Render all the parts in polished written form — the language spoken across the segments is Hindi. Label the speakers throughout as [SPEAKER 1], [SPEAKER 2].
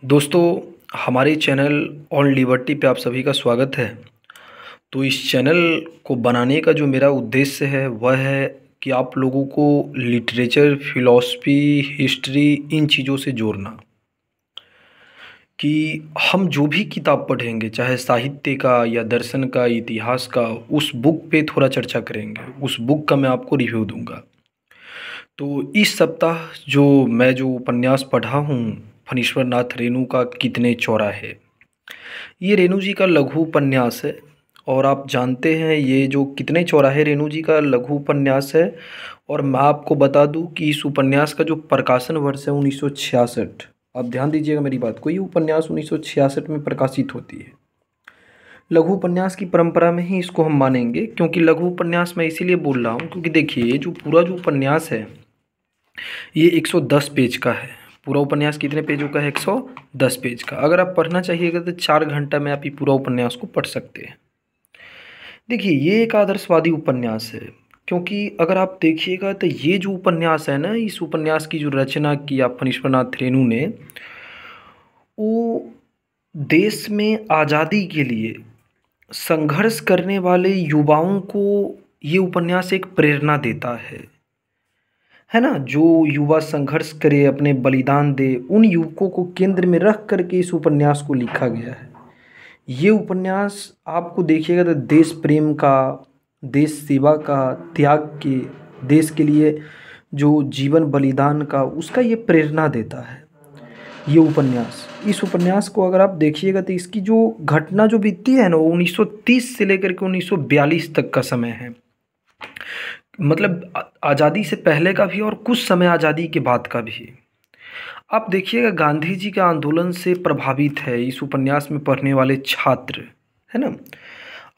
[SPEAKER 1] दोस्तों, हमारे चैनल ऑन लिबर्टी पे आप सभी का स्वागत है। तो इस चैनल को बनाने का जो मेरा उद्देश्य है वह है कि आप लोगों को लिटरेचर, फ़िलॉसफ़ी, हिस्ट्री इन चीज़ों से जोड़ना। कि हम जो भी किताब पढ़ेंगे, चाहे साहित्य का या दर्शन का, इतिहास का, उस बुक पे थोड़ा चर्चा करेंगे। उस बुक का मैं आपको रिव्यू दूँगा। तो इस सप्ताह जो उपन्यास पढ़ा हूँ, फणीश्वर नाथ रेणु का कितने चौराहे। ये रेणु जी का लघु उपन्यास है। और आप जानते हैं ये जो कितने चौराहे रेणु जी का लघु उपन्यास है। और मैं आपको बता दूं कि इस उपन्यास का जो प्रकाशन वर्ष है 1966। आप ध्यान दीजिएगा मेरी बात को, ये उपन्यास 1966 में प्रकाशित होती है। लघु उपन्यास की परंपरा में ही इसको हम मानेंगे, क्योंकि लघु उपन्यास मैं इसीलिए बोल रहा हूँ क्योंकि देखिए ये जो पूरा जो उपन्यास है ये 110 पेज का है। पूरा उपन्यास कितने पेजों का है? 110 पेज का। अगर आप पढ़ना चाहिएगा तो 4 घंटा में आप ये पूरा उपन्यास को पढ़ सकते हैं। देखिए ये एक आदर्शवादी उपन्यास है, क्योंकि अगर आप देखिएगा तो ये जो उपन्यास है ना, इस उपन्यास की जो रचना किया फणीश्वरनाथ रेणु ने, वो देश में आज़ादी के लिए संघर्ष करने वाले युवाओं को ये उपन्यास एक प्रेरणा देता है ना। जो युवा संघर्ष करे, अपने बलिदान दे, उन युवकों को केंद्र में रख करके इस उपन्यास को लिखा गया है। ये उपन्यास आपको देखिएगा तो देश प्रेम का, देश सेवा का, त्याग के, देश के लिए जो जीवन बलिदान का, उसका ये प्रेरणा देता है ये उपन्यास। इस उपन्यास को अगर आप देखिएगा तो इसकी जो घटना जो बीतती है ना, वो 1930 से लेकर के 1942 तक का समय है। मतलब आज़ादी से पहले का भी और कुछ समय आज़ादी के बाद का भी। आप देखिएगा गांधी जी के आंदोलन से प्रभावित है इस उपन्यास में पढ़ने वाले छात्र, है ना।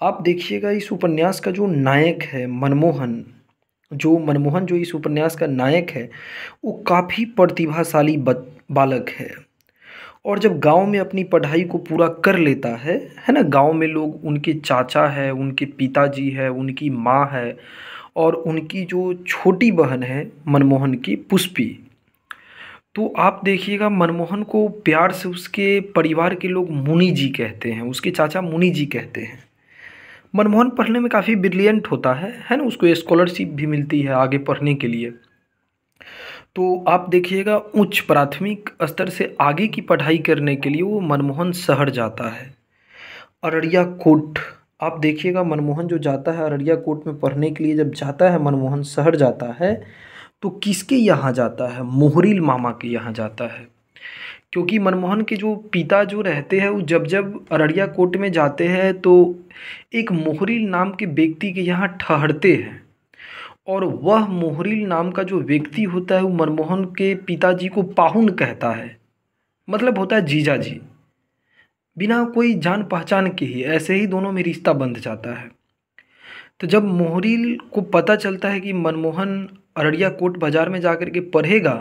[SPEAKER 1] आप देखिएगा इस उपन्यास का जो नायक है मनमोहन, जो इस उपन्यास का नायक है, वो काफ़ी प्रतिभाशाली बालक है। और जब गांव में अपनी पढ़ाई को पूरा कर लेता है ना, गांव में लोग, उनके चाचा है, उनके पिताजी है, उनकी माँ है, और उनकी जो छोटी बहन है मनमोहन की, पुष्पी। तो आप देखिएगा मनमोहन को प्यार से उसके परिवार के लोग मुनि जी कहते हैं, उसके चाचा मुनि जी कहते हैं। मनमोहन पढ़ने में काफ़ी ब्रिलियंट होता है ना। उसको स्कॉलरशिप भी मिलती है आगे पढ़ने के लिए। तो आप देखिएगा उच्च प्राथमिक स्तर से आगे की पढ़ाई करने के लिए वो मनमोहन शहर जाता है, अररिया कोट। आप देखिएगा मनमोहन जो जाता है अररिया कोट में पढ़ने के लिए, जब जाता है मनमोहन शहर जाता है तो किसके यहाँ जाता है? मोहरिल मामा के यहाँ जाता है। क्योंकि मनमोहन के जो पिता जो रहते हैं वो जब जब अररिया कोट में जाते हैं तो एक मोहरिल नाम के व्यक्ति के यहाँ ठहरते हैं। और वह मोहरिल नाम का जो व्यक्ति होता है वो मनमोहन के पिताजी को पाहुन कहता है, मतलब होता है जीजा जी। बिना कोई जान पहचान के ही ऐसे ही दोनों में रिश्ता बंध जाता है। तो जब मोहरिल को पता चलता है कि मनमोहन अररिया कोट बाज़ार में जाकर के पढ़ेगा,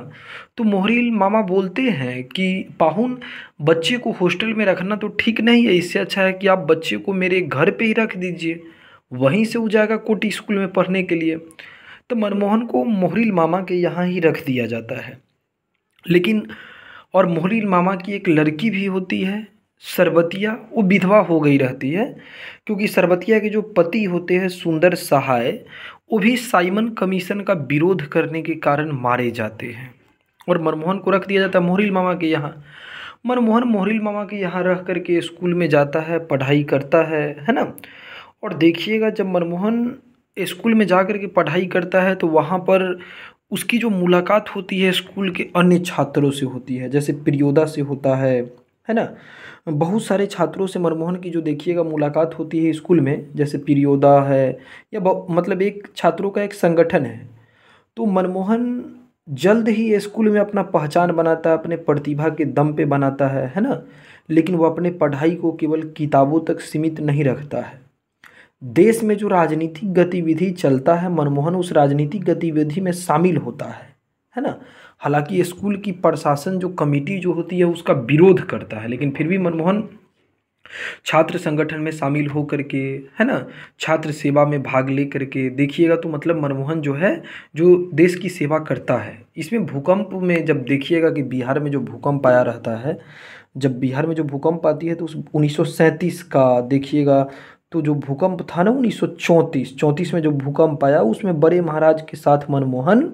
[SPEAKER 1] तो मोहरिल मामा बोलते हैं कि पाहुन, बच्चे को हॉस्टल में रखना तो ठीक नहीं है, इससे अच्छा है कि आप बच्चे को मेरे घर पे ही रख दीजिए, वहीं से वो जाएगा कोट स्कूल में पढ़ने के लिए। तो मनमोहन को मोहरिल मामा के यहाँ ही रख दिया जाता है। लेकिन और मोहरिल मामा की एक लड़की भी होती है सरबतिया, वो विधवा हो गई रहती है, क्योंकि सरबतिया के जो पति होते हैं सुंदर सहाय, वो भी साइमन कमीशन का विरोध करने के कारण मारे जाते हैं। और मनमोहन को रख दिया जाता है मोहरिल मामा के यहाँ। मनमोहन मोहरिल मामा के यहाँ रह करके स्कूल में जाता है, पढ़ाई करता है ना। और देखिएगा जब मनमोहन स्कूल में जा कर के पढ़ाई करता है तो वहाँ पर उसकी जो मुलाकात होती है स्कूल के अन्य छात्रों से होती है, जैसे प्रियोदा से होता है ना। बहुत सारे छात्रों से मनमोहन की जो देखिएगा मुलाकात होती है स्कूल में, जैसे प्रियोदा है, या मतलब एक छात्रों का एक संगठन है। तो मनमोहन जल्द ही स्कूल में अपना पहचान बनाता है, अपने प्रतिभा के दम पे बनाता है ना। लेकिन वो अपने पढ़ाई को केवल किताबों तक सीमित नहीं रखता है। देश में जो राजनीतिक गतिविधि चलता है, मनमोहन उस राजनीतिक गतिविधि में शामिल होता है ना। हालांकि स्कूल की प्रशासन जो कमेटी जो होती है उसका विरोध करता है, लेकिन फिर भी मनमोहन छात्र संगठन में शामिल हो करके, है ना, छात्र सेवा में भाग ले करके देखिएगा तो मतलब मनमोहन जो है जो देश की सेवा करता है। इसमें भूकंप में जब देखिएगा कि बिहार में जो भूकंप आया रहता है, जब बिहार में जो भूकंप आती है तो उस 1937 का देखिएगा, तो जो भूकंप था ना 1934 में जो भूकंप आया उसमें बड़े महाराज के साथ मनमोहन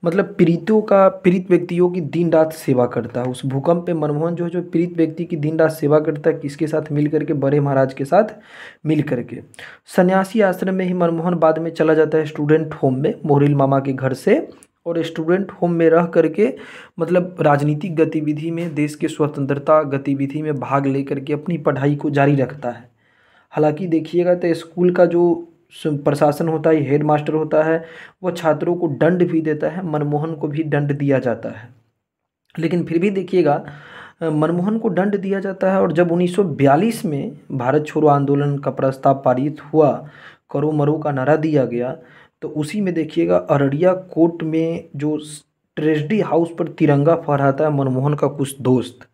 [SPEAKER 1] मतलब पीड़ित व्यक्तियों की दिन रात सेवा करता है। उस भूकंप पे मनमोहन जो है जो पीड़ित व्यक्ति की दिन रात सेवा करता है, किसके साथ मिल करके, बड़े महाराज के साथ मिल करके। सन्यासी आश्रम में ही मनमोहन बाद में चला जाता है स्टूडेंट होम में, मोहरिल मामा के घर से, और स्टूडेंट होम में रह करके मतलब राजनीतिक गतिविधि में, देश के स्वतंत्रता गतिविधि में भाग लेकर के अपनी पढ़ाई को जारी रखता है। हालांकि देखिएगा तो स्कूल का जो प्रशासन होता है, हेड मास्टर होता है, वो छात्रों को दंड भी देता है, मनमोहन को भी दंड दिया जाता है। लेकिन फिर भी देखिएगा मनमोहन को दंड दिया जाता है। और जब 1942 में भारत छोड़ो आंदोलन का प्रस्ताव पारित हुआ, करो मरो का नारा दिया गया, तो उसी में देखिएगा अररिया कोर्ट में जो ट्रेजडी हाउस पर तिरंगा फहराता है मनमोहन का कुछ दोस्त,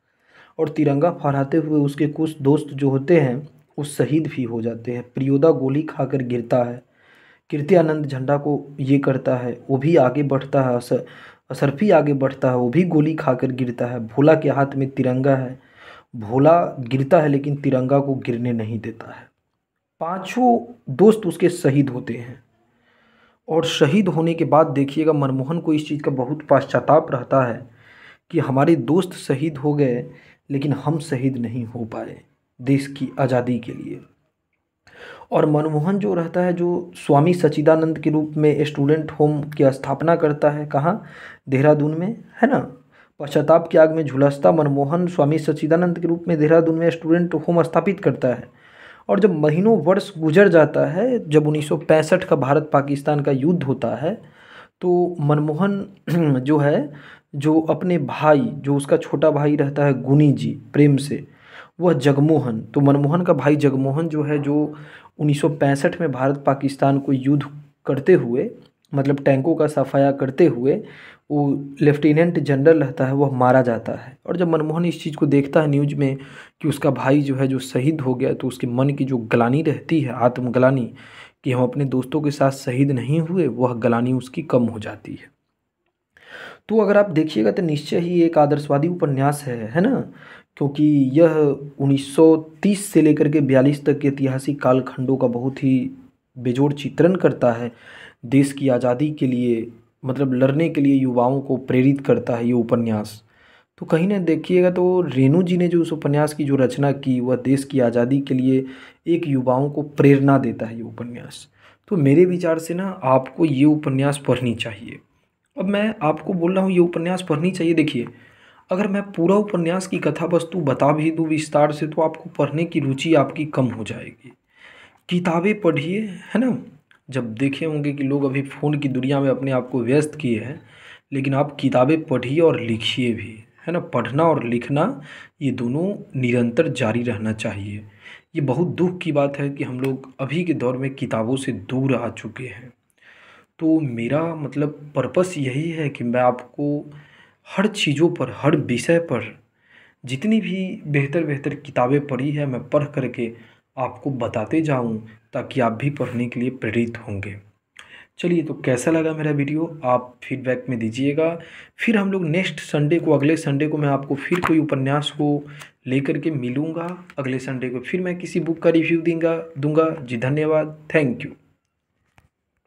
[SPEAKER 1] और तिरंगा फहराते हुए उसके कुछ दोस्त जो होते हैं वो शहीद भी हो जाते हैं। प्रियोदा गोली खाकर गिरता है, कृत्यानंद झंडा को ये करता है, वो भी आगे बढ़ता है, असरफी आगे बढ़ता है, वो भी गोली खाकर गिरता है। भोला के हाथ में तिरंगा है, भोला गिरता है लेकिन तिरंगा को गिरने नहीं देता है। पांचों दोस्त उसके शहीद होते हैं। और शहीद होने के बाद देखिएगा मनमोहन को इस चीज़ का बहुत पश्चाताप रहता है कि हमारे दोस्त शहीद हो गए लेकिन हम शहीद नहीं हो पाए देश की आज़ादी के लिए। और मनमोहन जो रहता है, जो स्वामी सच्चिदानंद के रूप में स्टूडेंट होम की स्थापना करता है, कहाँ, देहरादून में, है ना। पश्चाताप की आग में झुलसता मनमोहन स्वामी सच्चिदानंद के रूप में देहरादून में स्टूडेंट होम स्थापित करता है। और जब महीनों वर्ष गुजर जाता है, जब 1965 का भारत पाकिस्तान का युद्ध होता है, तो मनमोहन जो है, जो अपने भाई, जो उसका छोटा भाई रहता है गुनी जी प्रेम से, वह जगमोहन, तो मनमोहन का भाई जगमोहन जो है, जो 1965 में भारत पाकिस्तान को युद्ध करते हुए मतलब टैंकों का सफाया करते हुए वो लेफ्टिनेंट जनरल रहता है, वह मारा जाता है। और जब मनमोहन इस चीज़ को देखता है न्यूज में कि उसका भाई जो है जो शहीद हो गया, तो उसके मन की जो ग्लानि रहती है, आत्मग्लानि, कि हम अपने दोस्तों के साथ शहीद नहीं हुए, वह ग्लानि उसकी कम हो जाती है। तो अगर आप देखिएगा तो निश्चय ही एक आदर्शवादी उपन्यास है ना, क्योंकि यह 1930 से लेकर के 42 तक के ऐतिहासिक कालखंडों का बहुत ही बेजोड़ चित्रण करता है। देश की आज़ादी के लिए मतलब लड़ने के लिए युवाओं को प्रेरित करता है ये उपन्यास। तो कहीं ना देखिएगा तो रेणु जी ने जो उस उपन्यास की जो रचना की, वह देश की आज़ादी के लिए एक युवाओं को प्रेरणा देता है ये उपन्यास। तो मेरे विचार से ना आपको ये उपन्यास पढ़नी चाहिए। अब मैं आपको बोल रहा हूँ ये उपन्यास पढ़नी चाहिए। देखिए, अगर मैं पूरा उपन्यास की कथा वस्तु बता भी दूँ विस्तार से, तो आपको पढ़ने की रुचि आपकी कम हो जाएगी। किताबें पढ़िए, है ना। जब देखे होंगे कि लोग अभी फ़ोन की दुनिया में अपने आप को व्यस्त किए हैं, लेकिन आप किताबें पढ़िए और लिखिए भी, है ना। पढ़ना और लिखना ये दोनों निरंतर जारी रहना चाहिए। ये बहुत दुख की बात है कि हम लोग अभी के दौर में किताबों से दूर आ चुके हैं। तो मेरा मतलब पर्पस यही है कि मैं आपको हर चीज़ों पर, हर विषय पर जितनी भी बेहतर बेहतर किताबें पढ़ी है, मैं पढ़ करके आपको बताते जाऊं, ताकि आप भी पढ़ने के लिए प्रेरित होंगे। चलिए, तो कैसा लगा मेरा वीडियो आप फीडबैक में दीजिएगा। फिर हम लोग नेक्स्ट संडे को, अगले संडे को मैं आपको फिर कोई उपन्यास को लेकर के मिलूँगा। अगले संडे को फिर मैं किसी बुक का रिव्यू दूंगा जी। धन्यवाद, थैंक यू।